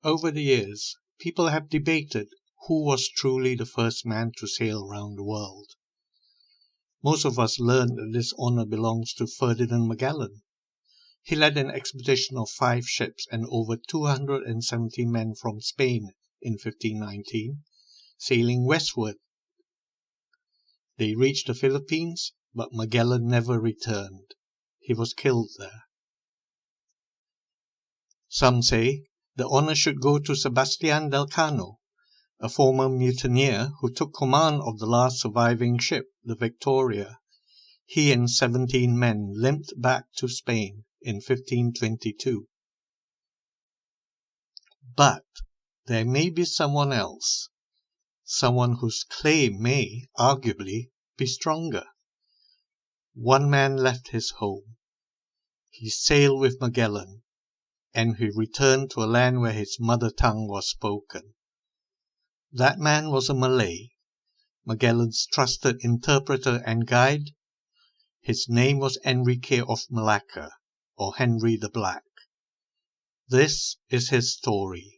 Over the years, people have debated who was truly the first man to sail around the world. Most of us learned that this honor belongs to Ferdinand Magellan. He led an expedition of 5 ships and over 270 men from Spain in 1519, sailing westward. They reached the Philippines, but Magellan never returned. He was killed there. Some say the honor should go to Sebastian del Cano, a former mutineer who took command of the last surviving ship, the Victoria. He and 17 men limped back to Spain in 1522. But there may be someone else, someone whose claim may, arguably, be stronger. One man left his home. He sailed with Magellan, and he returned to a land where his mother tongue was spoken. That man was a Malay, Magellan's trusted interpreter and guide. His name was Enrique of Melaka, or Henry the Black. This is his story.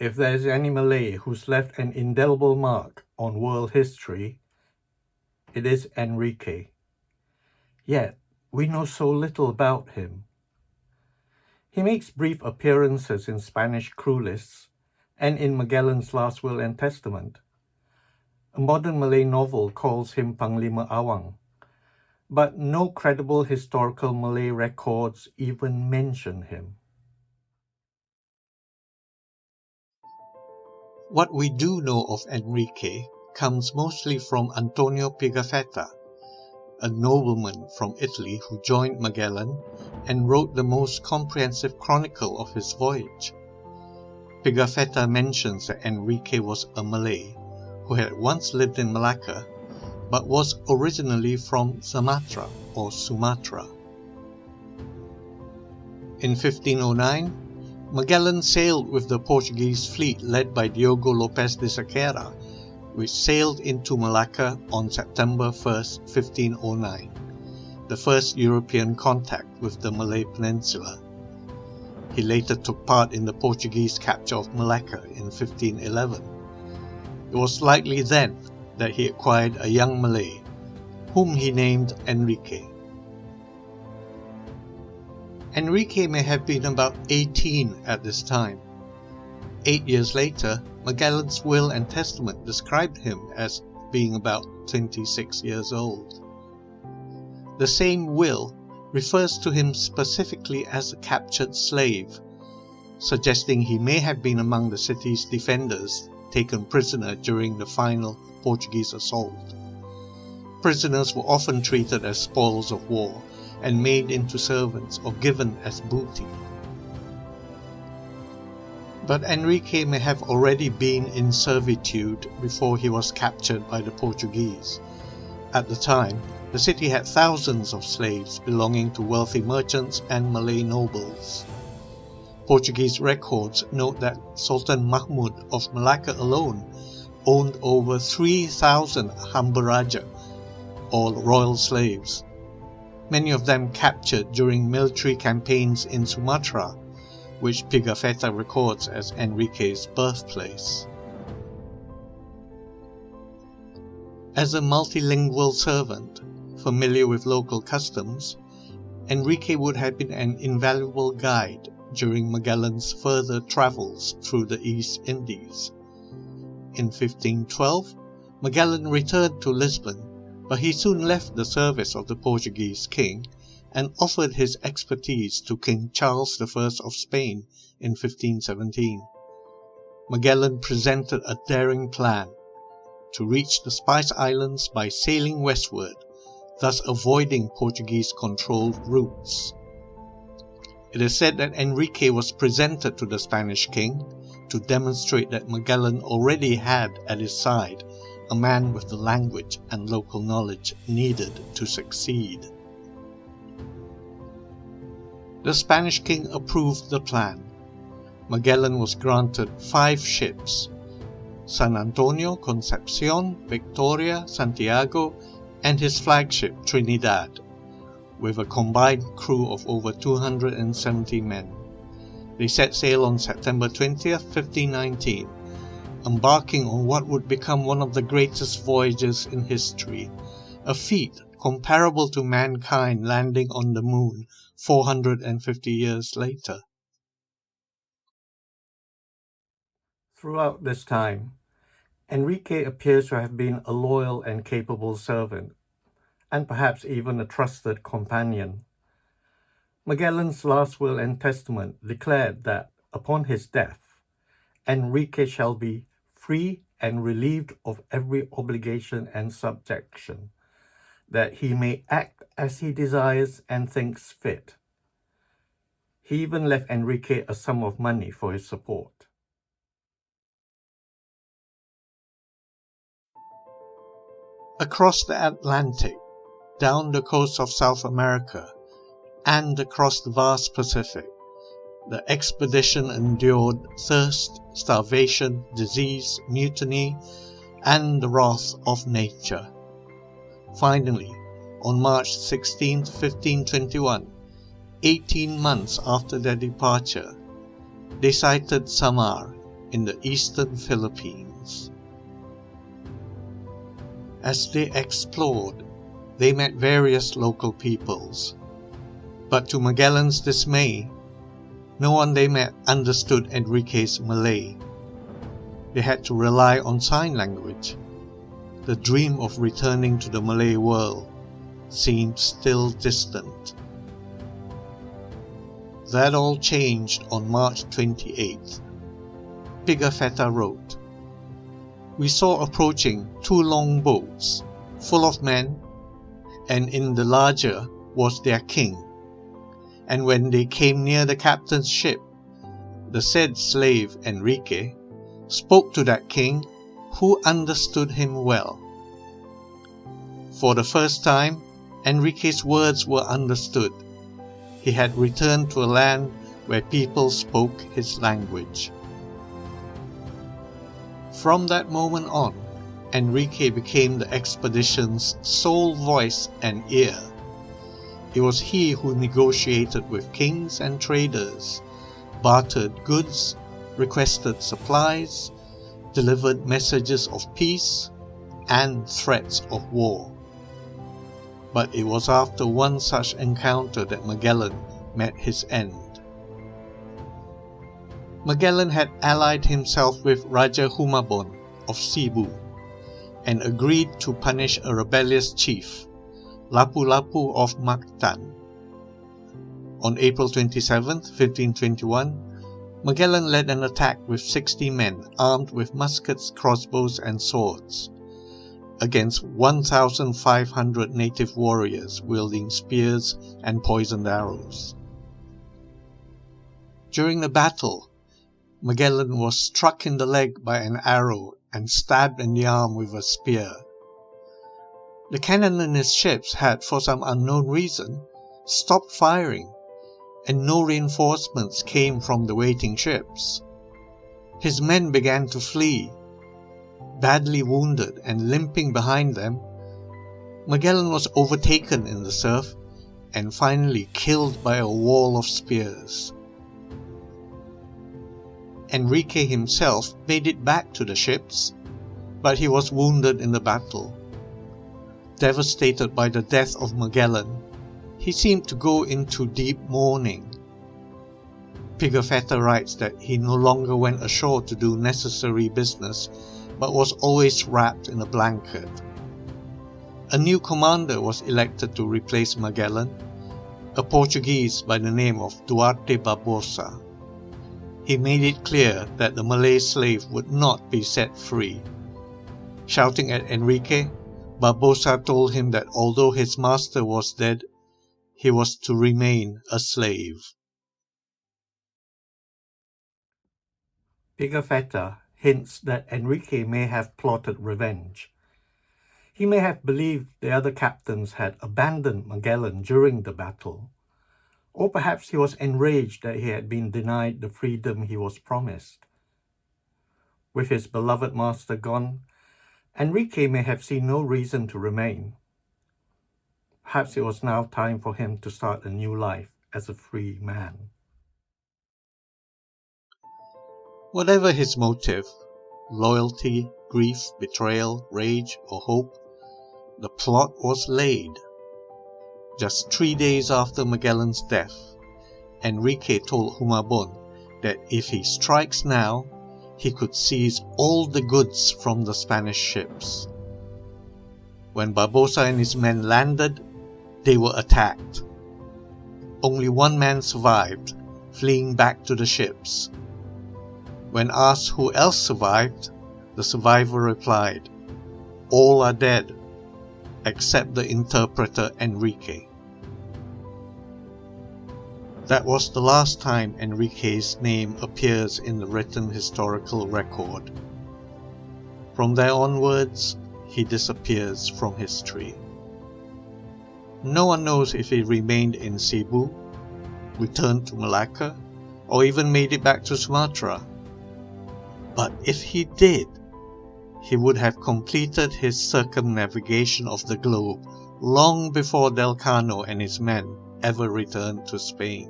If there is any Malay who's left an indelible mark on world history, it is Enrique. Yet, we know so little about him. He makes brief appearances in Spanish crew lists and in Magellan's Last Will and Testament. A modern Malay novel calls him Panglima Awang, but no credible historical Malay records even mention him. What we do know of Enrique comes mostly from Antonio Pigafetta, a nobleman from Italy who joined Magellan and wrote the most comprehensive chronicle of his voyage. Pigafetta mentions that Enrique was a Malay who had once lived in Malacca but was originally from Sumatra or Sumatra. In 1509, Magellan sailed with the Portuguese fleet led by Diogo Lopes de Sequeira, which sailed into Malacca on September 1, 1509, the first European contact with the Malay Peninsula. He later took part in the Portuguese capture of Malacca in 1511. It was likely then that he acquired a young Malay, whom he named Enrique. Enrique may have been about 18 at this time. 8 years later, Magellan's will and testament described him as being about 26 years old. The same will refers to him specifically as a captured slave, suggesting he may have been among the city's defenders taken prisoner during the final Portuguese assault. Prisoners were often treated as spoils of war and made into servants or given as booty. But Enrique may have already been in servitude before he was captured by the Portuguese. At the time, the city had thousands of slaves belonging to wealthy merchants and Malay nobles. Portuguese records note that Sultan Mahmud of Malacca alone owned over 3,000 hambaraja, or royal slaves, many of them captured during military campaigns in Sumatra, which Pigafetta records as Enrique's birthplace. As a multilingual servant, familiar with local customs, Enrique would have been an invaluable guide during Magellan's further travels through the East Indies. In 1512, Magellan returned to Lisbon, but he soon left the service of the Portuguese king and offered his expertise to King Charles I of Spain in 1517. Magellan presented a daring plan to reach the Spice Islands by sailing westward, thus avoiding Portuguese-controlled routes. It is said that Enrique was presented to the Spanish king to demonstrate that Magellan already had at his side a man with the language and local knowledge needed to succeed. The Spanish king approved the plan. Magellan was granted 5 ships: San Antonio, Concepcion, Victoria, Santiago, and his flagship Trinidad, with a combined crew of over 270 men. They set sail on September 20th, 1519, embarking on what would become one of the greatest voyages in history, a feat comparable to mankind landing on the moon 450 years later. Throughout this time, Enrique appears to have been a loyal and capable servant, and perhaps even a trusted companion. Magellan's last will and testament declared that, upon his death, Enrique shall be free and relieved of every obligation and subjection, that he may act as he desires and thinks fit. He even left Enrique a sum of money for his support. Across the Atlantic, down the coast of South America, and across the vast Pacific, the expedition endured thirst, starvation, disease, mutiny, and the wrath of nature. Finally, on March 16, 1521, 18 months after their departure, they sighted Samar in the eastern Philippines. As they explored, they met various local peoples, but to Magellan's dismay, no one they met understood Enrique's Malay. They had to rely on sign language. The dream of returning to the Malay world seemed still distant. That all changed on March 28th. Pigafetta wrote, "We saw approaching 2 long boats, full of men, and in the larger was their king. And when they came near the captain's ship, the said slave Enrique spoke to that king, who understood him well. For the first time, Enrique's words were understood. He had returned to a land where people spoke his language." From that moment on, Enrique became the expedition's sole voice and ear. It was he who negotiated with kings and traders, bartered goods, requested supplies, delivered messages of peace, and threats of war. But it was after one such encounter that Magellan met his end. Magellan had allied himself with Raja Humabon of Cebu and agreed to punish a rebellious chief, Lapu-Lapu of Mactan. On April 27, 1521, Magellan led an attack with 60 men armed with muskets, crossbows, and swords, against 1,500 native warriors wielding spears and poisoned arrows. During the battle, Magellan was struck in the leg by an arrow and stabbed in the arm with a spear. The cannon in his ships had, for some unknown reason, stopped firing, and no reinforcements came from the waiting ships. His men began to flee. Badly wounded and limping behind them, Magellan was overtaken in the surf and finally killed by a wall of spears. Enrique himself made it back to the ships, but he was wounded in the battle. Devastated by the death of Magellan, he seemed to go into deep mourning. Pigafetta writes that he no longer went ashore to do necessary business, but was always wrapped in a blanket. A new commander was elected to replace Magellan, a Portuguese by the name of Duarte Barbosa. He made it clear that the Malay slave would not be set free. Shouting at Enrique, Barbosa told him that although his master was dead, he was to remain a slave. Pigafetta hints that Enrique may have plotted revenge. He may have believed the other captains had abandoned Magellan during the battle, or perhaps he was enraged that he had been denied the freedom he was promised. With his beloved master gone, Enrique may have seen no reason to remain. Perhaps it was now time for him to start a new life as a free man. Whatever his motive, loyalty, grief, betrayal, rage, or hope, the plot was laid. Just 3 days after Magellan's death, Enrique told Humabon that if he strikes now, he could seize all the goods from the Spanish ships. When Barbosa and his men landed, they were attacked. Only one man survived, fleeing back to the ships. When asked who else survived, the survivor replied, "All are dead, except the interpreter Enrique." That was the last time Enrique's name appears in the written historical record. From there onwards, he disappears from history. No one knows if he remained in Cebu, returned to Malacca, or even made it back to Sumatra. But if he did, he would have completed his circumnavigation of the globe long before Del Cano and his men ever returned to Spain.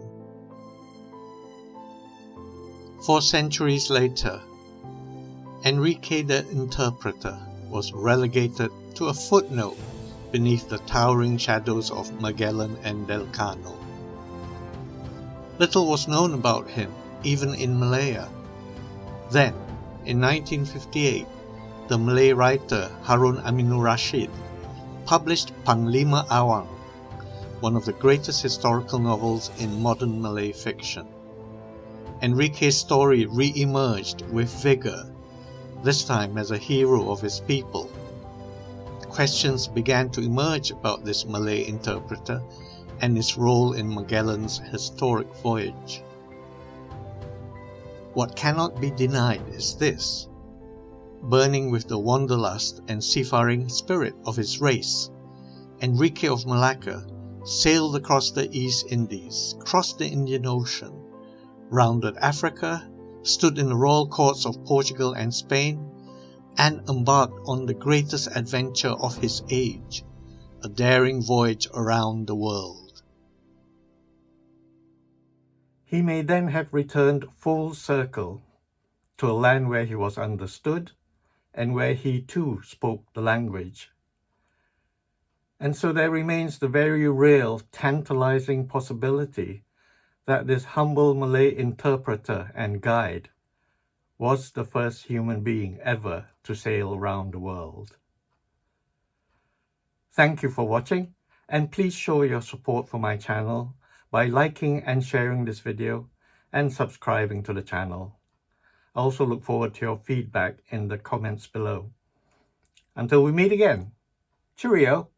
4 centuries later, Enrique the Interpreter was relegated to a footnote beneath the towering shadows of Magellan and Del Cano. Little was known about him, even in Malaya. Then, in 1958, the Malay writer Harun Aminur Rashid published Panglima Awang, one of the greatest historical novels in modern Malay fiction. Enrique's story re-emerged with vigor, this time as a hero of his people. Questions began to emerge about this Malay interpreter and his role in Magellan's historic voyage. What cannot be denied is this: burning with the wanderlust and seafaring spirit of his race, Enrique of Melaka sailed across the East Indies, crossed the Indian Ocean, rounded Africa, stood in the royal courts of Portugal and Spain, and embarked on the greatest adventure of his age, a daring voyage around the world. He may then have returned full circle to a land where he was understood and where he too spoke the language. And so there remains the very real, tantalizing possibility that this humble Malay interpreter and guide was the first human being ever to sail around the world. Thank you for watching, and please show your support for my channel by liking and sharing this video and subscribing to the channel. I also look forward to your feedback in the comments below. Until we meet again, cheerio!